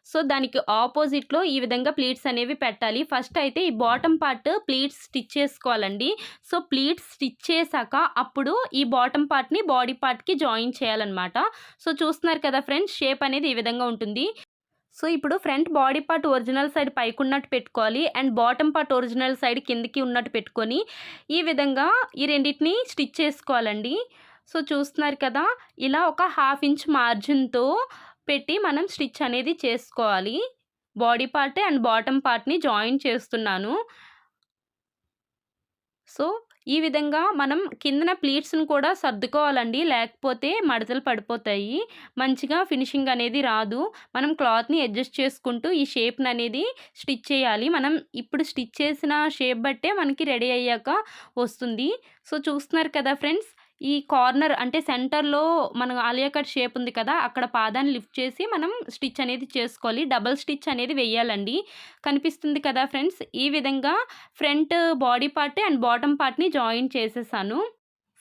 సో, దానికి ఆపోజిట్‌లో ఈ విధంగా ప్లీట్స్ అనేవి పెట్టాలి. ఫస్ట్ అయితే ఈ బాటమ్ పార్ట్ ప్లీట్స్ స్టిచ్ చేసుకోవాలండి. సో, ప్లీట్స్ స్టిచ్ చేశాక అప్పుడు ఈ బాటమ్ పార్ట్‌ని బాడీ పార్ట్‌కి జాయిన్ చేయాలనమాట. సో, చూస్తున్నారు కదా ఫ్రెండ్స్, షేప్ అనేది ఈ విధంగా ఉంటుంది. సో ఇప్పుడు front body part original side పైకున్నట్టు పెట్టుకోవాలి and bottom part original side కిందకి ఉన్నట్టు పెట్టుకొని ఈ విధంగా ఈ రెండిటిని స్టిచ్ చేసుకోవాలండి. సో చూస్తున్నారు కదా, ఇలా ఒక 1/2 ఇంచ్ మార్జిన్‌తో పెట్టి మనం స్టిచ్ అనేది చేసుకోవాలి. బాడీ పార్ట్ అండ్ బాటమ్ పార్ట్‌ని జాయిన్ చేస్తున్నాను. సో ఈ విధంగా మనం కిందన ప్లీట్స్‌ని కూడా సర్దుకోవాలండి. లేకపోతే మడతలు పడిపోతాయి. మంచిగా ఫినిషింగ్ అనేది రాదు. మనం క్లాత్‌ని అడ్జస్ట్ చేసుకుంటూ ఈ షేప్‌ననేది స్టిచ్ చేయాలి. మనం ఇప్పుడు స్టిచ్ చేసిన షేప్ బట్టే మనకి రెడీ అయ్యాక వస్తుంది. సో చూస్తున్నారు కదా ఫ్రెండ్స్, ఈ కార్నర్ అంటే సెంటర్‌లో మన ఆలియా కట్ షేప్ ఉంది కదా, అక్కడ పాదాన్ని లిఫ్ట్ చేసి మనం స్టిచ్ అనేది చేసుకోవాలి. డబుల్ స్టిచ్ అనేది వెయ్యాలండి. కనిపిస్తుంది కదా ఫ్రెండ్స్, ఈ విధంగా front body part and bottom పార్ట్‌ని జాయిన్ చేసేసాను.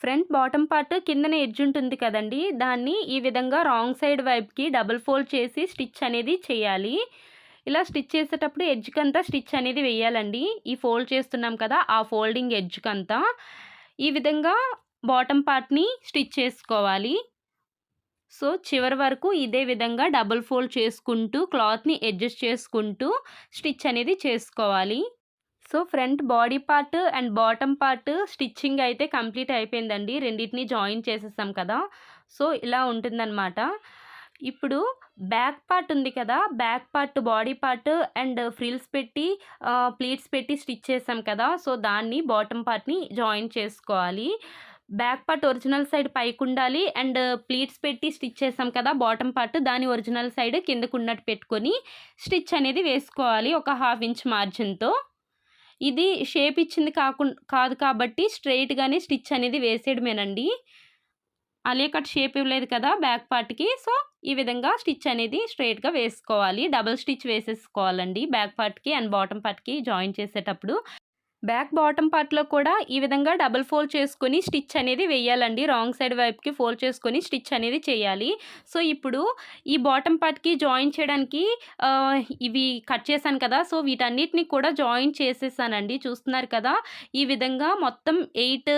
ఫ్రంట్ బాటమ్ పార్ట్ కిందన ఎడ్జ్ ఉంటుంది కదండీ, దాన్ని ఈ విధంగా రాంగ్ సైడ్ వైపుకి డబుల్ ఫోల్డ్ చేసి స్టిచ్ అనేది చేయాలి. ఇలా స్టిచ్ చేసేటప్పుడు ఎడ్జ్‌కంతా స్టిచ్ అనేది వెయ్యాలండి. ఈ ఫోల్డ్ చేస్తున్నాం కదా, ఆ ఫోల్డింగ్ ఎడ్జ్‌కంతా ఈ విధంగా బాటమ్ పార్ట్‌ని స్టిచ్ చేసుకోవాలి. సో చివరి వరకు ఇదే విధంగా డబుల్ ఫోల్డ్ చేసుకుంటూ క్లాత్‌ని అడ్జస్ట్ చేసుకుంటూ స్టిచ్ అనేది చేసుకోవాలి. So front body part and bottom part stitching అయితే కంప్లీట్ అయిపోయిందండి. రెండిటిని జాయిన్ చేసేసాం కదా, సో ఇలా ఉంటుందన్నమాట. ఇప్పుడు బ్యాక్ పార్ట్ ఉంది కదా, back part body part and frills పెట్టి ప్లీట్స్ పెట్టి స్టిచ్ చేసాం కదా, సో దాన్ని బాటమ్ పార్ట్‌ని జాయిన్ చేసుకోవాలి. బ్యాక్ పార్ట్ ఒరిజినల్ సైడ్ పైకుండాలి అండ్ ప్లీట్స్ పెట్టి స్టిచ్ చేసాం కదా బాటమ్ పార్ట్, దాని ఒరిజినల్ సైడ్ కిందకున్నట్టు పెట్టుకొని స్టిచ్ అనేది వేసుకోవాలి ఒక 1/2 ఇంచ్ మార్జిన్‌తో. ఇది షేప్ ఇచ్చింది కాదు కాబట్టి స్ట్రెయిట్‌గానే స్టిచ్ అనేది వేసేయడమేనండి. ఆలియా కట్ షేప్ ఇవ్వలేదు కదా బ్యాక్ పార్ట్‌కి, సో ఈ విధంగా స్టిచ్ అనేది స్ట్రెయిట్‌గా వేసుకోవాలి. డబుల్ స్టిచ్ వేసేసుకోవాలండి బ్యాక్ పార్ట్‌కి అండ్ బాటమ్ పార్ట్‌కి జాయిన్ చేసేటప్పుడు. బ్యాక్ బాటమ్ పార్ట్‌లో కూడా ఈ విధంగా డబుల్ ఫోల్డ్ చేసుకొని స్టిచ్ అనేది వెయ్యాలండి. రాంగ్ సైడ్ వైపుకి ఫోల్డ్ చేసుకొని స్టిచ్ అనేది చేయాలి. సో ఇప్పుడు ఈ బాటమ్ పార్ట్‌కి జాయిన్ చేయడానికి ఇవి కట్ చేశాను కదా, సో వీటన్నిటిని కూడా జాయిన్ చేసేసానండి. చూస్తున్నారు కదా, ఈ విధంగా మొత్తం 8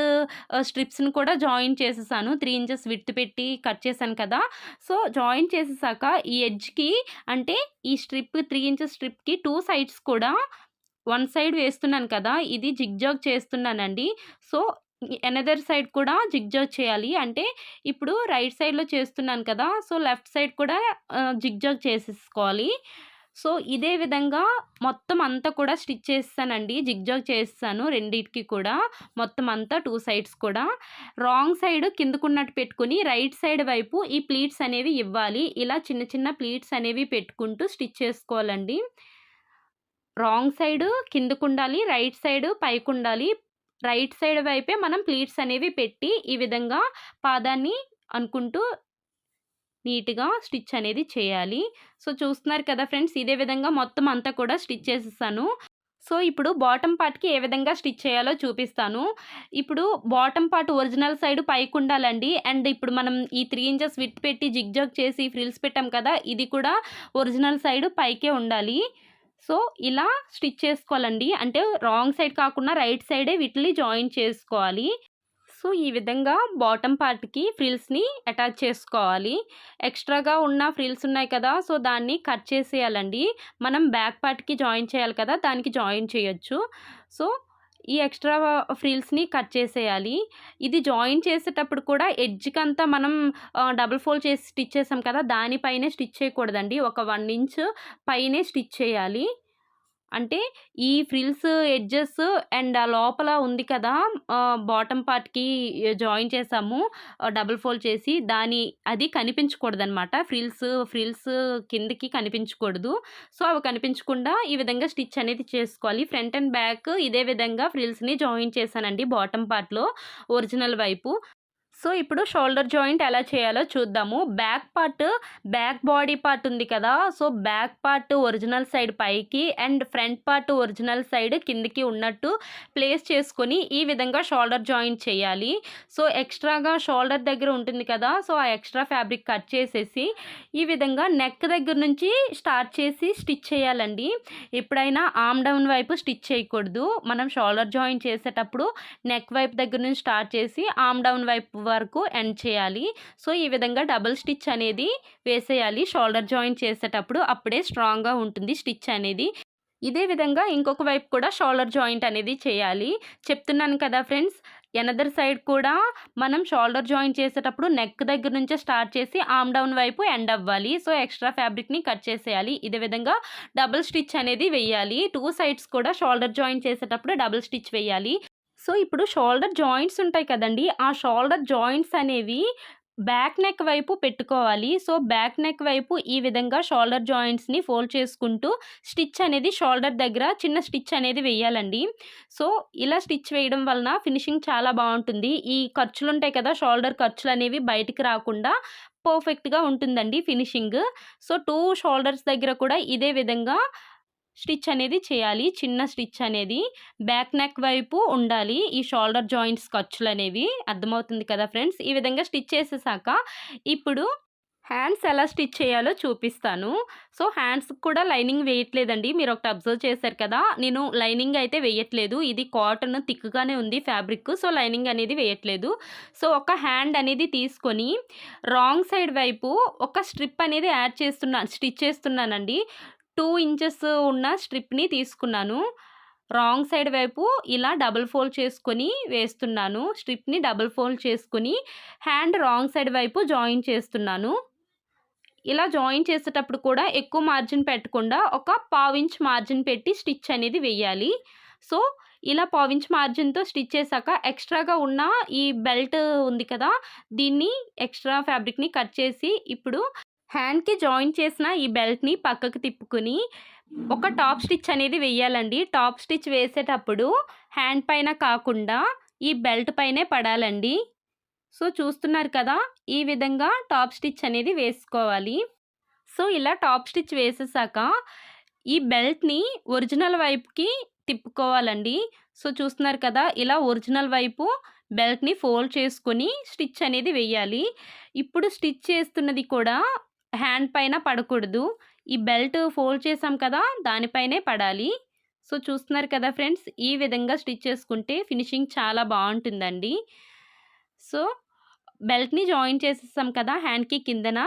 స్ట్రిప్స్‌ని కూడా జాయిన్ చేసేసాను. 3 ఇంచెస్ విడ్త్ పెట్టి కట్ చేశాను కదా, సో జాయిన్ చేసేసాక ఈ ఎడ్జ్‌కి అంటే ఈ స్ట్రిప్ 3 ఇంచెస్ స్ట్రిప్‌కి 2 సైడ్స్ కూడా వన్ సైడ్ వేస్తున్నాను కదా, ఇది జిగ్‌జాగ్ చేస్తున్నానండి. సో ఎనదర్ సైడ్ కూడా జిగ్‌జాగ్ చేయాలి. అంటే ఇప్పుడు రైట్ సైడ్‌లో చేస్తున్నాను కదా, సో లెఫ్ట్ సైడ్ కూడా జిగ్‌జాగ్ చేసేసుకోవాలి. సో ఇదే విధంగా మొత్తం అంతా కూడా స్టిచ్ చేసేసానండి. జిగ్‌జాగ్ చేసేసాను రెండిటికి కూడా, మొత్తం అంతా 2 సైడ్స్ కూడా. రాంగ్ సైడ్ కిందకున్నట్టు పెట్టుకొని రైట్ సైడ్ వైపు ఈ ప్లీట్స్ అనేవి ఇవ్వాలి. ఇలా చిన్న చిన్న ప్లీట్స్ అనేవి పెట్టుకుంటూ స్టిచ్ చేసుకోవాలండి. రాంగ్ సైడ్ కిందకుండాలి, రైట్ సైడ్ పైకుండాలి. రైట్ సైడ్ వైపే మనం ప్లీట్స్ అనేవి పెట్టి ఈ విధంగా పాదాన్ని అనుకుంటూ నీట్‌గా స్టిచ్ అనేది చేయాలి. సో చూస్తున్నారు కదా ఫ్రెండ్స్, ఇదే విధంగా మొత్తం అంతా కూడా స్టిచ్ చేసేసాను. సో ఇప్పుడు బాటమ్ పార్ట్‌కి ఏ విధంగా స్టిచ్ చేయాలో చూపిస్తాను. ఇప్పుడు బాటమ్ పార్ట్ ఒరిజినల్ సైడ్ పైకుండాలండి. అండ్ ఇప్పుడు మనం ఈ 3 ఇంచెస్ విడ్త్ పెట్టి జిగ్‌జాగ్ చేసి ఫ్రిల్స్ పెట్టాం కదా, ఇది కూడా ఒరిజినల్ సైడ్ పైకే ఉండాలి. సో ఇలా స్టిచ్ చేసుకోవాలండి. అంటే రాంగ్ సైడ్ కాకుండా రైట్ సైడే వీటిని జాయిన్ చేసుకోవాలి. సో ఈ విధంగా బాటమ్ పార్ట్‌కి ఫ్రిల్స్‌ని అటాచ్ చేసుకోవాలి. ఎక్స్ట్రాగా ఉన్న ఫ్రిల్స్ ఉన్నాయి కదా, సో దాన్ని కట్ చేసేయాలండి. మనం బ్యాక్ పార్ట్‌కి జాయిన్ చేయాలి కదా, దానికి జాయిన్ చేయొచ్చు. సో ఈ ఎక్స్ట్రా ఫ్రిల్స్‌ని కట్ చేసేయాలి. ఇది జాయిన్ చేసేటప్పుడు కూడా ఎడ్జ్‌కంతా మనం డబుల్ ఫోల్డ్ చేసి స్టిచ్ చేసాం కదా, దానిపైనే స్టిచ్ చేయకూడదండి. ఒక 1 ఇంచ్ పైనే స్టిచ్ చేయాలి. అంటే ఈ ఫ్రిల్స్ ఎడ్జెస్ అండ్ ఆ లోపల ఉంది కదా, బాటమ్ పార్ట్‌కి జాయిన్ చేసాము డబుల్ ఫోల్డ్ చేసి, అది కనిపించకూడదనమాట. ఫ్రిల్స్ కిందకి కనిపించకూడదు. సో అవి కనిపించకుండా ఈ విధంగా స్టిచ్ అనేది చేసుకోవాలి. ఫ్రంట్ అండ్ బ్యాక్ ఇదే విధంగా ఫ్రిల్స్‌ని జాయిన్ చేశానండి బాటమ్ పార్ట్‌లో ఒరిజినల్ వైపు. సో ఇప్పుడు షోల్డర్ జాయింట్ ఎలా చేయాలో చూద్దాము. బ్యాక్ బాడీ పార్ట్ ఉంది కదా, so back part original side పైకి and front part original side కిందకి ఉన్నట్టు ప్లేస్ చేసుకొని ఈ విధంగా షోల్డర్ జాయింట్ చేయాలి. సో ఎక్స్ట్రాగా షోల్డర్ దగ్గర ఉంటుంది కదా, సో ఆ ఎక్స్ట్రా ఫ్యాబ్రిక్ కట్ చేసేసి ఈ విధంగా నెక్ దగ్గర నుంచి స్టార్ట్ చేసి స్టిచ్ చేయాలండి. ఎప్పుడైనా ఆర్మ్ డౌన్ వైపు స్టిచ్ చేయకూడదు. మనం షోల్డర్ జాయింట్ చేసేటప్పుడు నెక్ వైపు దగ్గర నుంచి స్టార్ట్ చేసి ఆర్మ్ డౌన్ వైపు వరకు ఎండ్ చేయాలి. సో ఈ విధంగా డబుల్ స్టిచ్ అనేది వేసేయాలి షోల్డర్ జాయింట్ చేసేటప్పుడు. అప్పుడే స్ట్రాంగ్‌గా ఉంటుంది స్టిచ్ అనేది. ఇదే విధంగా ఇంకొక వైపు కూడా షోల్డర్ జాయింట్ అనేది చేయాలి. చెప్తున్నాను కదా ఫ్రెండ్స్, ఎనదర్ సైడ్ కూడా మనం షోల్డర్ జాయింట్ చేసేటప్పుడు నెక్ దగ్గర నుంచే స్టార్ట్ చేసి ఆర్మ్ డౌన్ వైపు ఎండ్ అవ్వాలి. సో ఎక్స్ట్రా ఫ్యాబ్రిక్‌ని కట్ చేసేయాలి. ఇదే విధంగా డబుల్ స్టిచ్ అనేది వెయ్యాలి. 2 సైడ్స్ కూడా షోల్డర్ జాయింట్ చేసేటప్పుడు డబుల్ స్టిచ్ వెయ్యాలి. సో ఇప్పుడు షోల్డర్ జాయింట్స్ ఉంటాయి కదండీ! ఆ షోల్డర్ జాయింట్స్ అనేవి బ్యాక్ నెక్ వైపు పెట్టుకోవాలి. సో బ్యాక్ నెక్ వైపు ఈ విధంగా షోల్డర్ జాయింట్స్‌ని ఫోల్డ్ చేసుకుంటూ స్టిచ్ అనేది షోల్డర్ దగ్గర చిన్న స్టిచ్ అనేది వెయ్యాలండి. సో ఇలా స్టిచ్ వేయడం వలన ఫినిషింగ్ చాలా బావుంటుంది. ఈ ఖర్చులుంటాయి కదా! షోల్డర్ ఖర్చులనేవి బయటికి రాకుండా పర్ఫెక్ట్‌గా ఉంటుందండి ఫినిషింగ్. సో 2 షోల్డర్స్ దగ్గర కూడా ఇదే విధంగా స్టిచ్ అనేది చేయాలి. చిన్న స్టిచ్ అనేది బ్యాక్ నెక్ వైపు ఉండాలి. ఈ షోల్డర్ జాయింట్స్ ఖర్చులనేవి. అర్థమవుతుంది కదా ఫ్రెండ్స్! ఈ విధంగా స్టిచ్ చేసేసాక ఇప్పుడు హ్యాండ్స్ ఎలా స్టిచ్ చేయాలో చూపిస్తాను. సో హ్యాండ్స్‌కి కూడా లైనింగ్ వేయట్లేదండి. మీరొకటి అబ్జర్వ్ చేశారు కదా! నేను లైనింగ్ అయితే వేయట్లేదు. ఇది కాటన్ థిక్‌గానే ఉంది ఫ్యాబ్రిక్. సో లైనింగ్ అనేది వేయట్లేదు. సో ఒక హ్యాండ్ అనేది తీసుకొని రాంగ్ సైడ్ వైపు ఒక స్ట్రిప్ అనేది స్టిచ్ చేస్తున్నానండి. 2 ఇంచెస్ ఉన్న స్ట్రిప్‌ని తీసుకున్నాను. రాంగ్ సైడ్ వైపు ఇలా డబుల్ ఫోల్డ్ చేసుకొని వేస్తున్నాను. స్ట్రిప్‌ని డబుల్ ఫోల్డ్ చేసుకొని హ్యాండ్ రాంగ్ సైడ్ వైపు జాయిన్ చేస్తున్నాను. ఇలా జాయిన్ చేసేటప్పుడు కూడా ఎక్కువ మార్జిన్ పెట్టకుండా ఒక పావించ్ మార్జిన్ పెట్టి స్టిచ్ అనేది వెయ్యాలి. సో ఇలా పావించ్ మార్జిన్‌తో స్టిచ్ చేశాక ఎక్స్ట్రాగా ఉన్న ఈ బెల్ట్ ఉంది కదా! దీన్ని ఎక్స్ట్రా ఫ్యాబ్రిక్‌ని కట్ చేసి ఇప్పుడు హ్యాండ్‌కి జాయిన్ చేసిన ఈ బెల్ట్‌ని పక్కకు తిప్పుకొని ఒక టాప్ స్టిచ్ అనేది వెయ్యాలండి. టాప్ స్టిచ్ వేసేటప్పుడు హ్యాండ్ పైన కాకుండా ఈ బెల్ట్ పైనే పడాలండి. సో చూస్తున్నారు కదా! ఈ విధంగా టాప్ స్టిచ్ అనేది వేసుకోవాలి. సో ఇలా టాప్ స్టిచ్ వేసేసాక ఈ బెల్ట్‌ని ఒరిజినల్ వైపుకి తిప్పుకోవాలండి. సో చూస్తున్నారు కదా! ఇలా ఒరిజినల్ వైపు బెల్ట్‌ని ఫోల్డ్ చేసుకొని స్టిచ్ అనేది వెయ్యాలి. ఇప్పుడు స్టిచ్ చేస్తున్నది కూడా హ్యాండ్ పైన పడకూడదు. ఈ బెల్ట్ ఫోల్డ్ చేసాం కదా! దానిపైనే పడాలి. సో చూస్తున్నారు కదా ఫ్రెండ్స్! ఈ విధంగా స్టిచ్ చేసుకుంటే ఫినిషింగ్ చాలా బావుంటుందండి. సో బెల్ట్‌ని జాయిన్ చేసేసాం కదా హ్యాండ్‌కి కిందన.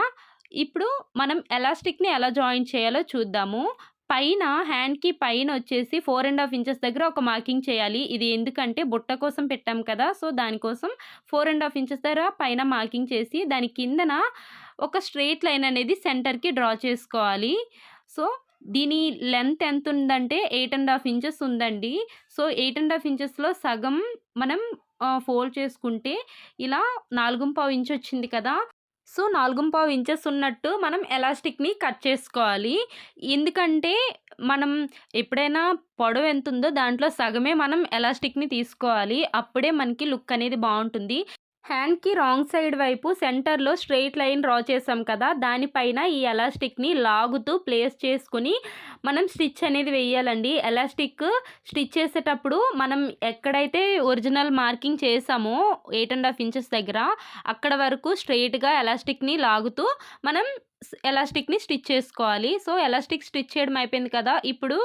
ఇప్పుడు మనం ఎలాస్టిక్‌ని ఎలా జాయిన్ చేయాలో చూద్దాము. పైన హ్యాండ్‌కి పైనొచ్చేసి 4 ½ ఇంచెస్ దగ్గర ఒక మార్కింగ్ చేయాలి. ఇది ఎందుకంటే బుట్ట కోసం పెట్టాం కదా! సో దానికోసం 4 ½ ఇంచెస్ దగ్గర పైన మార్కింగ్ చేసి దాని కిందన ఒక స్ట్రెయిట్ లైన్ అనేది సెంటర్‌కి డ్రా చేసుకోవాలి. సో దీని లెంత్ ఎంతుందంటే 8 ½ ఇంచెస్ ఉందండి. సో 8 ½ ఇంచెస్‌లో సగం మనం ఫోల్డ్ చేసుకుంటే ఇలా 4 ½ ఇంచ్ వచ్చింది కదా! సో 4 ½ ఇంచెస్ ఉన్నట్టు మనం ఎలాస్టిక్‌ని కట్ చేసుకోవాలి. ఎందుకంటే మనం ఎప్పుడైనా పొడవు ఎంతుందో దాంట్లో సగమే మనం ఎలాస్టిక్‌ని తీసుకోవాలి. అప్పుడే మనకి లుక్ అనేది బావుంటుంది. హ్యాండ్‌కి రాంగ్ సైడ్ వైపు సెంటర్‌లో స్ట్రెయిట్ లైన్ డ్రా చేసాం కదా! దానిపైన ఈ ఎలాస్టిక్‌ని లాగుతూ ప్లేస్ చేసుకొని మనం స్టిచ్ అనేది వెయ్యాలండి. ఎలాస్టిక్ స్టిచ్ చేసేటప్పుడు మనం ఎక్కడైతే ఒరిజినల్ మార్కింగ్ చేసామో 8 ½ ఇంచెస్ దగ్గర అక్కడ వరకు స్ట్రెయిట్‌గా ఎలాస్టిక్‌ని లాగుతూ మనం ఎలాస్టిక్‌ని స్టిచ్ చేసుకోవాలి. సో ఎలాస్టిక్ స్టిచ్ చేయడం అయిపోయింది కదా! ఇప్పుడు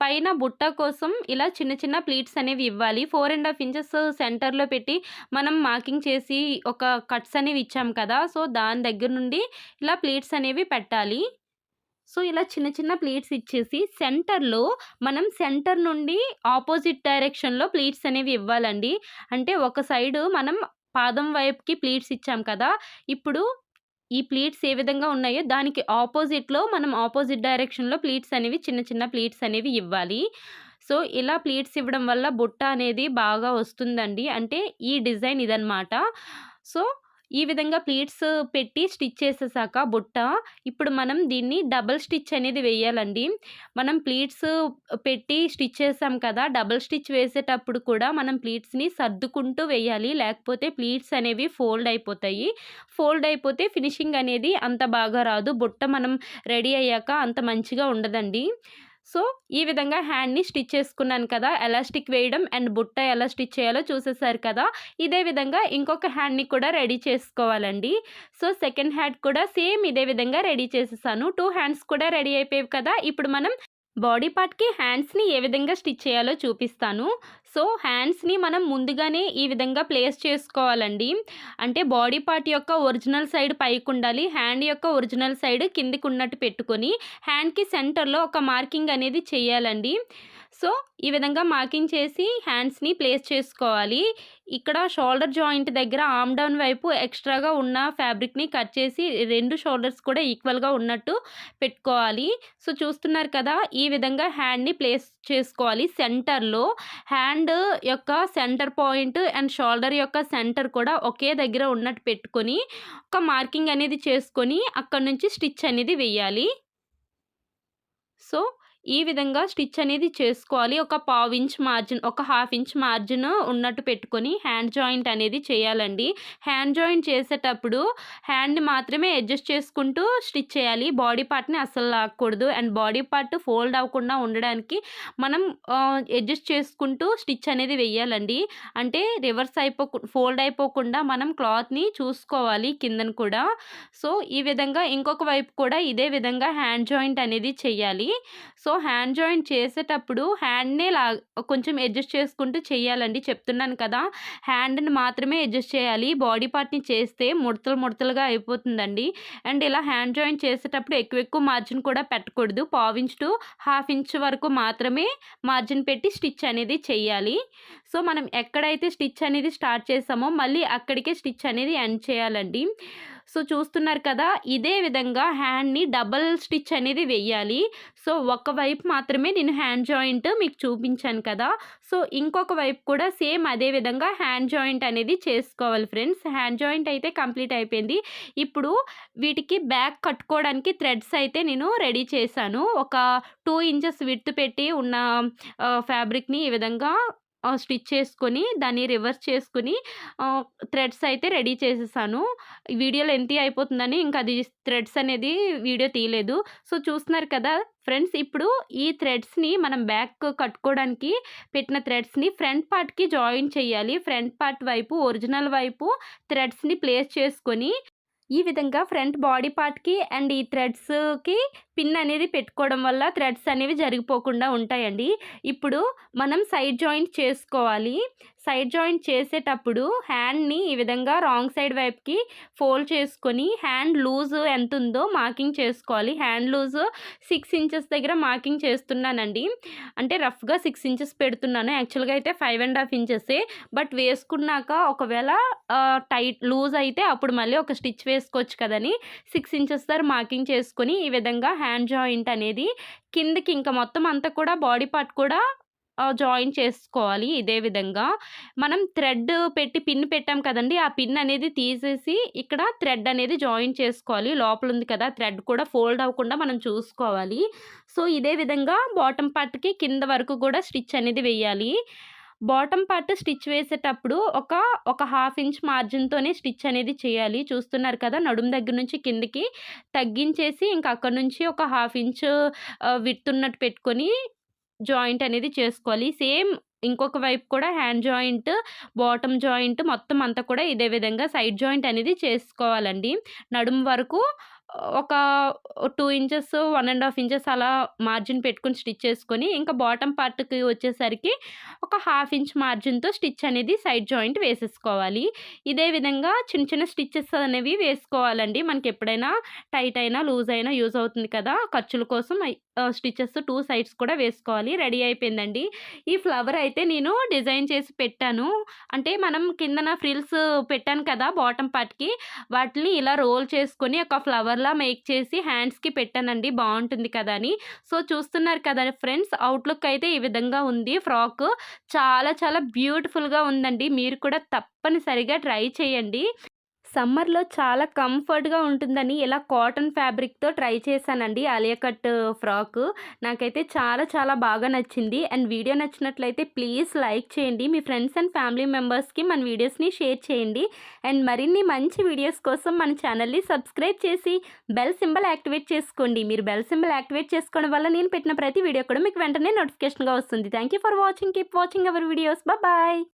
పైన బుట్ట కోసం ఇలా చిన్న చిన్న ప్లీట్స్ అనేవి ఇవ్వాలి. 4 ½ ఇంచెస్ సెంటర్‌లో పెట్టి మనం మార్కింగ్ చేసి ఒక కట్స్ అనేవి ఇచ్చాం కదా! సో దాని దగ్గర నుండి ఇలా ప్లీట్స్ అనేవి పెట్టాలి. సో ఇలా చిన్న చిన్న ప్లీట్స్ ఇచ్చేసి సెంటర్‌లో మనం సెంటర్ నుండి ఆపోజిట్ డైరెక్షన్‌లో ప్లీట్స్ అనేవి ఇవ్వాలండి. అంటే ఒక సైడు మనం పాదం వైపుకి ప్లీట్స్ ఇచ్చాం కదా! ఇప్పుడు ఈ ప్లీట్స్ ఏ విధంగా ఉన్నాయో దానికి ఆపోజిట్‌లో మనం ఆపోజిట్ డైరెక్షన్‌లో ప్లీట్స్ అనేవి చిన్న చిన్న ప్లీట్స్ అనేవి ఇవ్వాలి. సో ఇలా ప్లీట్స్ ఇవ్వడం వల్ల బుట్ట అనేది బాగా వస్తుందండి. అంటే ఈ డిజైన్ ఇదనమాట. సో ఈ విధంగా ప్లీట్స్ పెట్టి స్టిచ్ చేసేసాక బుట్ట ఇప్పుడు మనం దీన్ని డబుల్ స్టిచ్ అనేది వేయాలండి. మనం ప్లీట్స్ పెట్టి స్టిచ్ చేసాం కదా! డబుల్ స్టిచ్ వేసేటప్పుడు కూడా మనం ప్లీట్స్‌ని సర్దుకుంటూ వేయాలి. లేకపోతే ప్లీట్స్ అనేవి ఫోల్డ్ అయిపోతాయి. ఫోల్డ్ అయిపోతే ఫినిషింగ్ అనేది అంత బాగా రాదు. బుట్ట మనం రెడీ అయ్యాక అంత మంచిగా ఉండదండి. సో ఈ విధంగా హ్యాండ్‌ని స్టిచ్ చేసుకున్నాను కదా! ఎలాస్టిక్ వేయడం అండ్ బుట్ట ఎలా స్టిచ్ చేయాలో చూసేసారు కదా! ఇదే విధంగా ఇంకొక హ్యాండ్‌ని కూడా రెడీ చేసుకోవాలండి. సో సెకండ్ హ్యాండ్ కూడా సేమ్ ఇదే విధంగా రెడీ చేసేసాను. 2 హ్యాండ్స్ కూడా రెడీ అయిపోయాయి కదా! ఇప్పుడు మనం బాడీ పార్ట్‌కి హ్యాండ్స్‌ని ఏ విధంగా స్టిచ్ చేయాలో చూపిస్తాను. సో, హ్యాండ్స్‌ని మనం ముందుగానే ఈ విధంగా ప్లేస్ చేసుకోవాలండి. అంటే బాడీ పార్ట్ యొక్క ఒరిజినల్ సైడ్ పైకుండాలి. హ్యాండ్ యొక్క ఒరిజినల్ సైడ్ కిందకున్నట్టు పెట్టుకొని, హ్యాండ్‌కి సెంటర్‌లో ఒక మార్కింగ్ అనేది చేయాలండి. సో, ఈ విధంగా మార్కింగ్ చేసి హ్యాండ్స్‌ని ప్లేస్ చేసుకోవాలి. ఇక్కడ షోల్డర్ జాయింట్ దగ్గర ఆర్మ్ డౌన్ వైపు ఎక్స్‌ట్రాగా ఉన్న ఫ్యాబ్రిక్‌ని కట్ చేసి 2 షోల్డర్స్ కూడా ఈక్వల్‌గా ఉన్నట్టు పెట్టుకోవాలి. సో, చూస్తున్నారు కదా! ఈ విధంగా హ్యాండ్‌ని ప్లేస్ చేసుకోవాలి. సెంటర్‌లో హ్యాండ్ యొక్క సెంటర్ పాయింట్ అండ్ షోల్డర్ యొక్క సెంటర్ కూడా ఒకే దగ్గర ఉన్నట్టు పెట్టుకొని, ఒక మార్కింగ్ అనేది చేసుకొని, అక్కడి నుంచి స్టిచ్ అనేది వెయ్యాలి. సో, ఈ విధంగా స్టిచ్ అనేది చేసుకోవాలి. ఒక పావు ఇంచ్ మార్జిన్, ఒక హాఫ్ ఇంచ్ మార్జిన్ ఉన్నట్టు పెట్టుకొని హ్యాండ్ జాయింట్ అనేది చేయాలండి. హ్యాండ్ జాయింట్ చేసేటప్పుడు హ్యాండ్‌ని మాత్రమే అడ్జస్ట్ చేసుకుంటూ స్టిచ్ చేయాలి. బాడీ పార్ట్‌ని అస్సలు లాక్కూడదు. అండ్ బాడీ పార్ట్ ఫోల్డ్ అవ్వకుండా ఉండడానికి మనం అడ్జస్ట్ చేసుకుంటూ స్టిచ్ అనేది వెయ్యాలండి. అంటే రివర్స్ ఫోల్డ్ అయిపోకుండా మనం క్లాత్‌ని చూసుకోవాలి కిందన కూడా. సో, ఈ విధంగా ఇంకొక వైపు కూడా ఇదే విధంగా హ్యాండ్ జాయింట్ అనేది చెయ్యాలి. సో, హ్యాండ్ జాయింట్ చేసేటప్పుడు హ్యాండ్‌నే కొంచెం అడ్జస్ట్ చేసుకుంటూ చెయ్యాలండి. చెప్తున్నాను కదా! హ్యాండ్‌ని మాత్రమే అడ్జస్ట్ చేయాలి. బాడీ పార్ట్‌ని చేస్తే ముడతలు ముడతలుగా అయిపోతుందండి. అండ్ ఇలా హ్యాండ్ జాయింట్ చేసేటప్పుడు ఎక్కువ మార్జిన్ కూడా పెట్టకూడదు. పావించ్ టు హాఫ్ ఇంచ్ వరకు మాత్రమే మార్జిన్ పెట్టి స్టిచ్ అనేది చెయ్యాలి. సో, మనం ఎక్కడైతే స్టిచ్ అనేది స్టార్ట్ చేసామో మళ్ళీ అక్కడికే స్టిచ్ అనేది ఎండ్ చేయాలండి. సో, చూస్తున్నారు కదా! ఇదే విధంగా హ్యాండ్‌ని డబుల్ స్టిచ్ అనేది వెయ్యాలి. సో, ఒకవైపు మాత్రమే నేను హ్యాండ్ జాయింట్ మీకు చూపించాను కదా! సో, ఇంకొక వైపు కూడా సేమ్ అదే విధంగా హ్యాండ్ జాయింట్ అనేది చేసుకోవాలి ఫ్రెండ్స్. హ్యాండ్ జాయింట్ అయితే కంప్లీట్ అయిపోయింది. ఇప్పుడు వీటికి బ్యాక్ కట్టుకోవడానికి థ్రెడ్స్ అయితే నేను రెడీ చేశాను. ఒక 2 ఇంచెస్ విడ్త్ పెట్టి ఉన్న ఫ్యాబ్రిక్‌ని ఈ విధంగా స్టిచ్ చేసుకొని, దాన్ని రివర్స్ చేసుకొని థ్రెడ్స్ అయితే రెడీ చేసేసాను. వీడియో లెంతీ అయిపోతుందని ఇంక అది థ్రెడ్స్ అనేది వీడియో తీయలేదు. సో, చూస్తున్నారు కదా ఫ్రెండ్స్, ఇప్పుడు ఈ థ్రెడ్స్‌ని మనం బ్యాక్ కట్టుకోవడానికి పెట్టిన థ్రెడ్స్‌ని ఫ్రంట్ పార్ట్‌కి జాయిన్ చేయాలి. ఫ్రంట్ పార్ట్ వైపు ఒరిజినల్ వైపు థ్రెడ్స్‌ని ప్లేస్ చేసుకొని, ఈ విధంగా ఫ్రంట్ బాడీ పార్ట్‌కి అండ్ ఈ థ్రెడ్స్‌కి పిన్ అనేది పెట్టుకోవడం వల్ల థ్రెడ్స్ అనేవి జరిగిపోకుండా ఉంటాయండి. ఇప్పుడు మనం సైడ్ జాయింట్ చేసుకోవాలి. సైడ్ జాయింట్ చేసేటప్పుడు హ్యాండ్‌ని ఈ విధంగా రాంగ్ సైడ్ వైపుకి ఫోల్డ్ చేసుకొని, హ్యాండ్ లూజ్ ఎంతుందో మార్కింగ్ చేసుకోవాలి. హ్యాండ్ లూజ్ 6 ఇంచెస్ దగ్గర మార్కింగ్ చేస్తున్నానండి. అంటే రఫ్‌గా 6 ఇంచెస్ పెడుతున్నాను. యాక్చువల్‌గా అయితే 5½ ఇంచెసే. బట్ వేసుకున్నాక ఒకవేళ టైట్ లూజ్ అయితే అప్పుడు మళ్ళీ ఒక స్టిచ్ వేసుకోవచ్చు కదని 6 ఇంచెస్ దగ్గర మార్కింగ్ చేసుకొని, ఈ విధంగా హ్యాండ్ జాయింట్ అనేది కిందకి ఇంకా మొత్తం అంతా కూడా బాడీ పార్ట్ కూడా జాయిన్ చేసుకోవాలి. ఇదే విధంగా మనం థ్రెడ్ పెట్టి పిన్ పెట్టాం కదండీ! ఆ పిన్ అనేది తీసేసి ఇక్కడ థ్రెడ్ అనేది జాయిన్ చేసుకోవాలి. లోపల ఉంది కదా! థ్రెడ్ కూడా ఫోల్డ్ అవ్వకుండా మనం చూసుకోవాలి. సో, ఇదే విధంగా బాటమ్ పార్ట్‌కి కింద వరకు కూడా స్టిచ్ అనేది వెయ్యాలి. బాటమ్ పార్ట్ స్టిచ్ వేసేటప్పుడు ఒక హాఫ్ ఇంచ్ మార్జిన్‌తోనే స్టిచ్ అనేది చేయాలి. చూస్తున్నారు కదా! నడుము దగ్గర నుంచి కిందకి తగ్గించేసి ఇంక అక్కడి నుంచి ఒక హాఫ్ ఇంచ్ విడ్త్ ఉన్నట్టు పెట్టుకొని జాయింట్ అనేది చేసుకోవాలి. సేమ్ ఇంకొక వైపు కూడా హ్యాండ్ జాయింట్, బాటమ్ జాయింట్ మొత్తం అంతా కూడా ఇదే విధంగా సైడ్ జాయింట్ అనేది చేసుకోవాలండి. నడుము వరకు ఒక 2 ఇంచెస్, 1½ ఇంచెస్ అలా మార్జిన్ పెట్టుకొని స్టిచ్ చేసుకొని, ఇంకా బాటమ్ పార్ట్‌కి వచ్చేసరికి ఒక హాఫ్ ఇంచ్ మార్జిన్‌తో స్టిచ్ అనేది సైడ్ జాయింట్ వేసేసుకోవాలి. ఇదే విధంగా చిన్న చిన్న స్టిచెస్ అనేవి వేసుకోవాలండి. మనకెప్పుడైనా టైట్ అయినా, లూజ్ అయినా యూజ్ అవుతుంది కదా! ఖర్చుల కోసం స్టిచెస్ 2 సైడ్స్ కూడా వేసుకోవాలి. రెడీ అయిపోయిందండి. ఈ ఫ్లవర్ అయితే నేను డిజైన్ చేసి పెట్టాను. అంటే మనం కిందన ఫ్రిల్స్ పెట్టాను కదా బాటమ్ పార్ట్‌కి, వాటిని ఇలా రోల్ చేసుకొని ఒక ఫ్లవర్‌లా మేక్ చేసి హ్యాండ్స్‌కి పెట్టానండి. బావుంటుంది కదా అని. సో, చూస్తున్నారు కదా ఫ్రెండ్స్, అవుట్‌లుక్ అయితే ఈ విధంగా ఉంది ఫ్రాకు. చాలా చాలా బ్యూటిఫుల్‌గా ఉందండి. మీరు కూడా తప్పనిసరిగా ట్రై చేయండి. సమ్మర్‌లో చాలా కంఫర్ట్‌గా ఉంటుందని ఇలా కాటన్ ఫ్యాబ్రిక్‌తో ట్రై చేశానండి ఆలియా కట్ ఫ్రాకు. నాకైతే చాలా చాలా బాగా నచ్చింది. అండ్ వీడియో నచ్చినట్లయితే ప్లీజ్ లైక్ చేయండి. మీ ఫ్రెండ్స్ అండ్ ఫ్యామిలీ మెంబర్స్‌కి మన వీడియోస్‌ని షేర్ చేయండి. అండ్ మరిన్ని మంచి వీడియోస్ కోసం మన ఛానల్‌ని సబ్స్క్రైబ్ చేసి బెల్ సింబల్ యాక్టివేట్ చేసుకోండి. మీరు బెల్ సింబల్ యాక్టివేట్ చేసుకోవడం వల్ల నేను పెట్టిన ప్రతి వీడియో కూడా మీకు వెంటనే నోటిఫికేషన్‌గా వస్తుంది. Thank you for watching. Keep watching our videos. Bye.